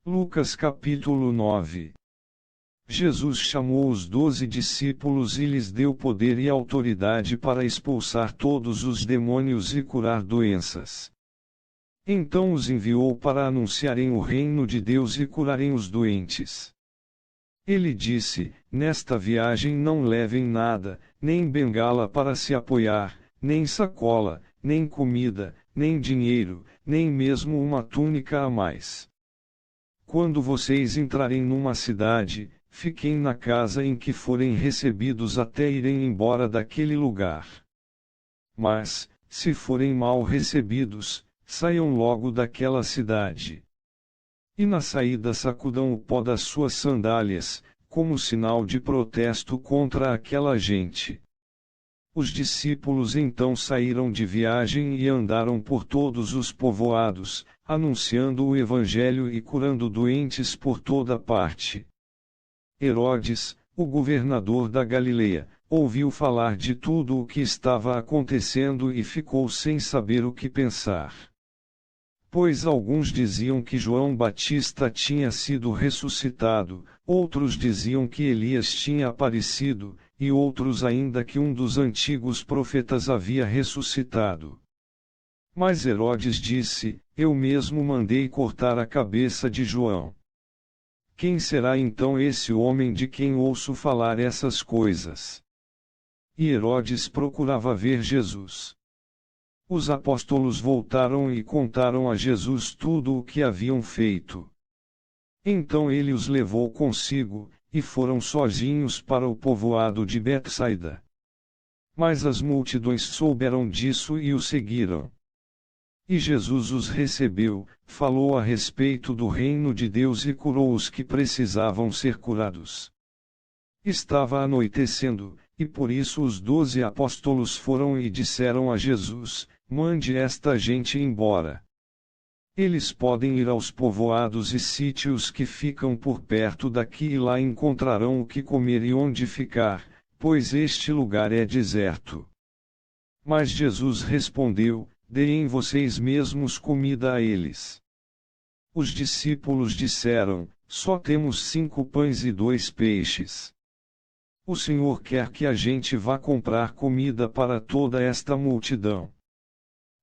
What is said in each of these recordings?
Lucas capítulo 9. Jesus chamou os 12 discípulos e lhes deu poder e autoridade para expulsar todos os demônios e curar doenças. Então os enviou para anunciarem o reino de Deus e curarem os doentes. Ele disse: nesta viagem não levem nada, nem bengala para se apoiar, nem sacola, nem comida, nem dinheiro, nem mesmo uma túnica a mais. Quando vocês entrarem numa cidade, fiquem na casa em que forem recebidos até irem embora daquele lugar. Mas, se forem mal recebidos, saiam logo daquela cidade. E na saída sacudam o pó das suas sandálias, como sinal de protesto contra aquela gente. Os discípulos então saíram de viagem e andaram por todos os povoados, anunciando o Evangelho e curando doentes por toda parte. Herodes, o governador da Galileia, ouviu falar de tudo o que estava acontecendo e ficou sem saber o que pensar. Pois alguns diziam que João Batista tinha sido ressuscitado, outros diziam que Elias tinha aparecido, e outros ainda que um dos antigos profetas havia ressuscitado. Mas Herodes disse: eu mesmo mandei cortar a cabeça de João. Quem será então esse homem de quem ouço falar essas coisas? E Herodes procurava ver Jesus. Os apóstolos voltaram e contaram a Jesus tudo o que haviam feito. Então ele os levou consigo, e foram sozinhos para o povoado de Betsaida. Mas as multidões souberam disso e o seguiram. E Jesus os recebeu, falou a respeito do reino de Deus e curou os que precisavam ser curados. Estava anoitecendo, e por isso os 12 apóstolos foram e disseram a Jesus: mande esta gente embora. Eles podem ir aos povoados e sítios que ficam por perto daqui e lá encontrarão o que comer e onde ficar, pois este lugar é deserto. Mas Jesus respondeu: deem vocês mesmos comida a eles. Os discípulos disseram: só temos 5 pães e 2 peixes. O Senhor quer que a gente vá comprar comida para toda esta multidão.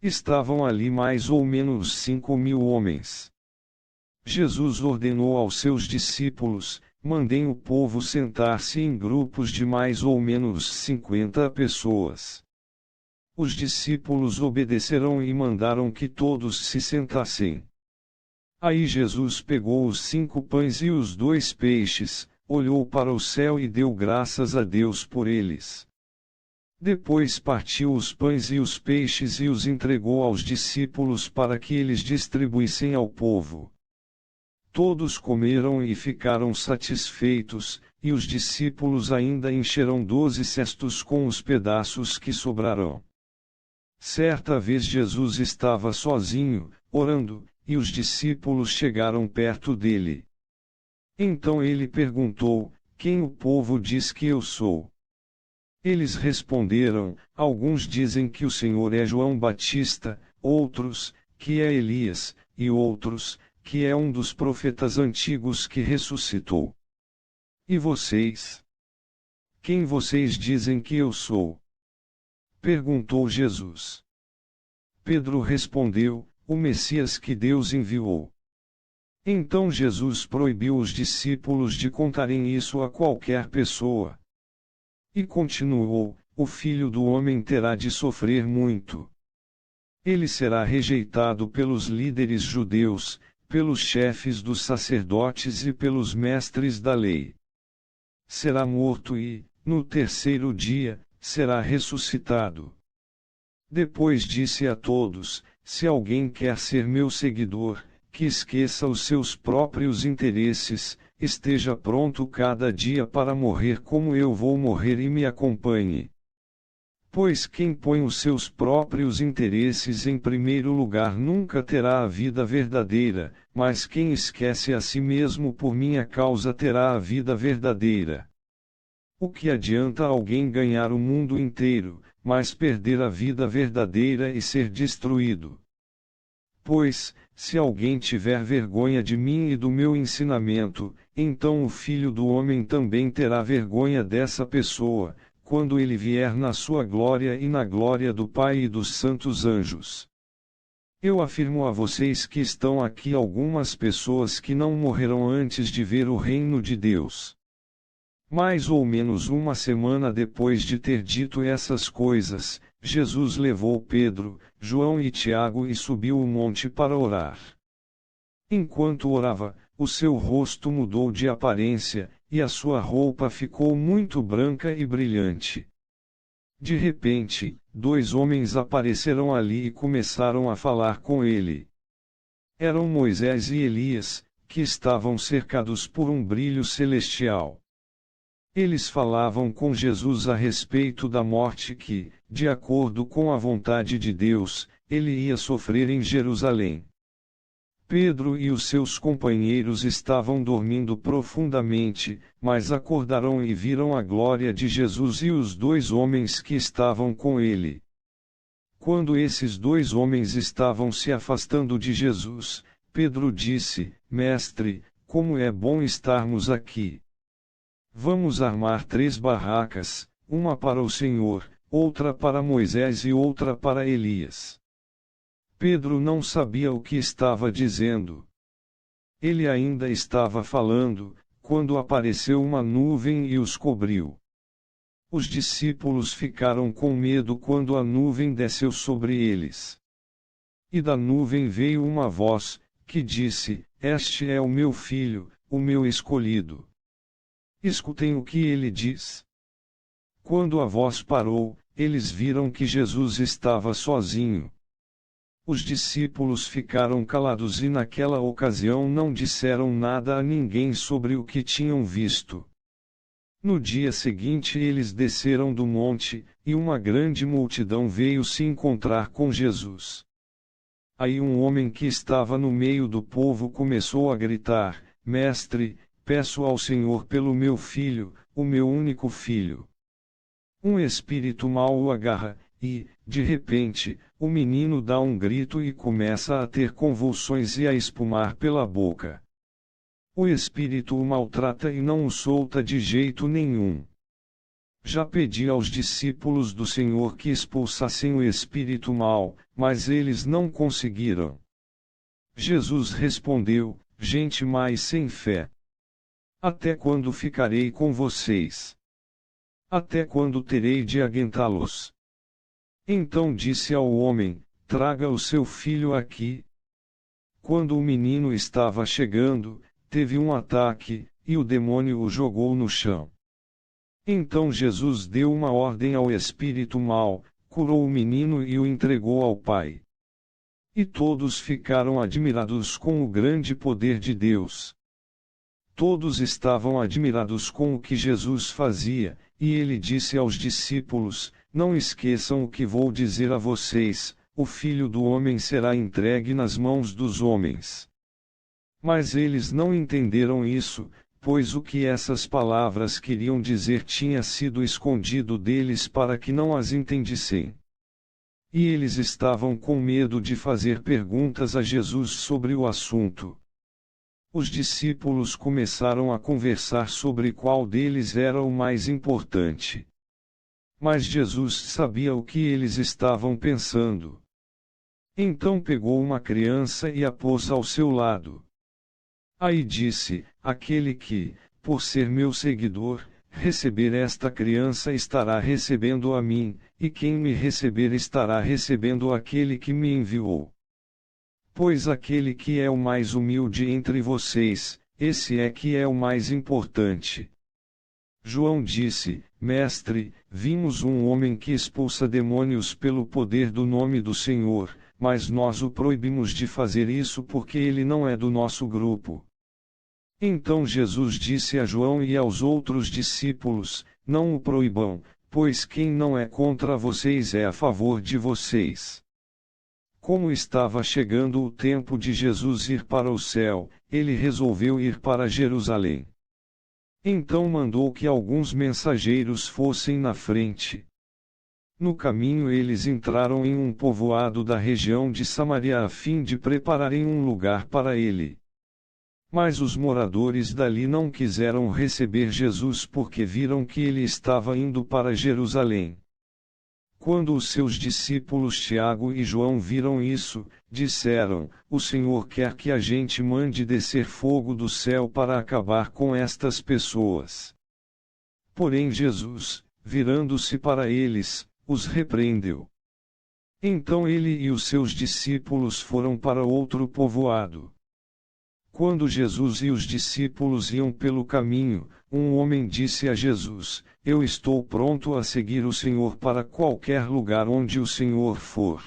Estavam ali mais ou menos 5.000 homens. Jesus ordenou aos seus discípulos: mandem o povo sentar-se em grupos de mais ou menos 50 pessoas. Os discípulos obedeceram e mandaram que todos se sentassem. Aí Jesus pegou os 5 pães e os 2 peixes, olhou para o céu e deu graças a Deus por eles. Depois partiu os pães e os peixes e os entregou aos discípulos para que eles distribuíssem ao povo. Todos comeram e ficaram satisfeitos, e os discípulos ainda encheram 12 cestos com os pedaços que sobraram. Certa vez Jesus estava sozinho, orando, e os discípulos chegaram perto dele. Então ele perguntou: quem o povo diz que eu sou? Eles responderam: alguns dizem que o Senhor é João Batista, outros, que é Elias, e outros, que é um dos profetas antigos que ressuscitou. E vocês? Quem vocês dizem que eu sou? Perguntou Jesus. Pedro respondeu: o Messias que Deus enviou. Então Jesus proibiu os discípulos de contarem isso a qualquer pessoa. E continuou: o Filho do Homem terá de sofrer muito. Ele será rejeitado pelos líderes judeus, pelos chefes dos sacerdotes e pelos mestres da lei. Será morto e, no terceiro dia, será ressuscitado. Depois disse a todos: se alguém quer ser meu seguidor, que esqueça os seus próprios interesses, esteja pronto cada dia para morrer como eu vou morrer e me acompanhe. Pois quem põe os seus próprios interesses em primeiro lugar nunca terá a vida verdadeira, mas quem esquece a si mesmo por minha causa terá a vida verdadeira. O que adianta alguém ganhar o mundo inteiro, mas perder a vida verdadeira e ser destruído? Pois, se alguém tiver vergonha de mim e do meu ensinamento, então o Filho do Homem também terá vergonha dessa pessoa, quando ele vier na sua glória e na glória do Pai e dos santos anjos. Eu afirmo a vocês que estão aqui algumas pessoas que não morrerão antes de ver o reino de Deus. Mais ou menos uma semana depois de ter dito essas coisas, Jesus levou Pedro, João e Tiago e subiu o monte para orar. Enquanto orava, o seu rosto mudou de aparência, e a sua roupa ficou muito branca e brilhante. De repente, 2 homens apareceram ali e começaram a falar com ele. Eram Moisés e Elias, que estavam cercados por um brilho celestial. Eles falavam com Jesus a respeito da morte que, de acordo com a vontade de Deus, ele ia sofrer em Jerusalém. Pedro e os seus companheiros estavam dormindo profundamente, mas acordaram e viram a glória de Jesus e os 2 homens que estavam com ele. Quando esses 2 homens estavam se afastando de Jesus, Pedro disse: Mestre, como é bom estarmos aqui. Vamos armar 3 barracas, uma para o Senhor, outra para Moisés e outra para Elias. Pedro não sabia o que estava dizendo. Ele ainda estava falando, quando apareceu uma nuvem e os cobriu. Os discípulos ficaram com medo quando a nuvem desceu sobre eles. E da nuvem veio uma voz, que disse: Este é o meu filho, o meu escolhido. Escutem o que ele diz. Quando a voz parou, eles viram que Jesus estava sozinho. Os discípulos ficaram calados e naquela ocasião não disseram nada a ninguém sobre o que tinham visto. No dia seguinte eles desceram do monte, e uma grande multidão veio se encontrar com Jesus. Aí um homem que estava no meio do povo começou a gritar: Mestre, peço ao Senhor pelo meu filho, o meu único filho. Um espírito mau o agarra, e, de repente, o menino dá um grito e começa a ter convulsões e a espumar pela boca. O espírito o maltrata e não o solta de jeito nenhum. Já pedi aos discípulos do Senhor que expulsassem o espírito mau, mas eles não conseguiram. Jesus respondeu: Gente mais sem fé. Até quando ficarei com vocês? Até quando terei de aguentá-los? Então disse ao homem: Traga o seu filho aqui. Quando o menino estava chegando, teve um ataque, e o demônio o jogou no chão. Então Jesus deu uma ordem ao espírito mau, curou o menino e o entregou ao pai. E todos ficaram admirados com o grande poder de Deus. Todos estavam admirados com o que Jesus fazia, e ele disse aos discípulos: Não esqueçam o que vou dizer a vocês, o Filho do Homem será entregue nas mãos dos homens. Mas eles não entenderam isso, pois o que essas palavras queriam dizer tinha sido escondido deles para que não as entendissem. E eles estavam com medo de fazer perguntas a Jesus sobre o assunto. Os discípulos começaram a conversar sobre qual deles era o mais importante. Mas Jesus sabia o que eles estavam pensando. Então pegou uma criança e a pôs ao seu lado. Aí disse: Aquele que, por ser meu seguidor, receber esta criança estará recebendo a mim, e quem me receber estará recebendo aquele que me enviou. Pois aquele que é o mais humilde entre vocês, esse é que é o mais importante. João disse: Mestre, vimos um homem que expulsa demônios pelo poder do nome do Senhor, mas nós o proibimos de fazer isso porque ele não é do nosso grupo. Então Jesus disse a João e aos outros discípulos: Não o proibam, pois quem não é contra vocês é a favor de vocês. Como estava chegando o tempo de Jesus ir para o céu, ele resolveu ir para Jerusalém. Então mandou que alguns mensageiros fossem na frente. No caminho eles entraram em um povoado da região de Samaria a fim de prepararem um lugar para ele. Mas os moradores dali não quiseram receber Jesus porque viram que ele estava indo para Jerusalém. Quando os seus discípulos Tiago e João viram isso, disseram: "O Senhor quer que a gente mande descer fogo do céu para acabar com estas pessoas." Porém Jesus, virando-se para eles, os repreendeu. Então ele e os seus discípulos foram para outro povoado. Quando Jesus e os discípulos iam pelo caminho, um homem disse a Jesus: "Eu estou pronto a seguir o Senhor para qualquer lugar onde o Senhor for."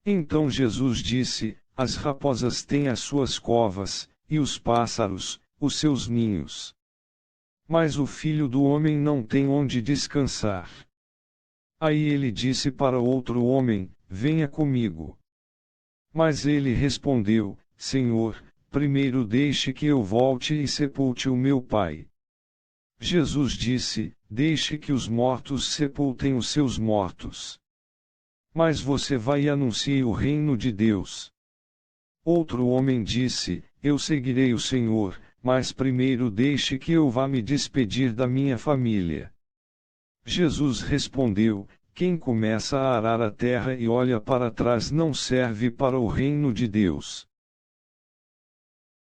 Então Jesus disse: "As raposas têm as suas covas, e os pássaros, os seus ninhos. Mas o Filho do Homem não tem onde descansar." Aí ele disse para outro homem: "Venha comigo." Mas ele respondeu: "Senhor, primeiro deixe que eu volte e sepulte o meu pai." Jesus disse: "Deixe que os mortos sepultem os seus mortos. Mas você vai e anuncie o reino de Deus." Outro homem disse: "Eu seguirei o Senhor, mas primeiro deixe que eu vá me despedir da minha família." Jesus respondeu: "Quem começa a arar a terra e olha para trás não serve para o reino de Deus."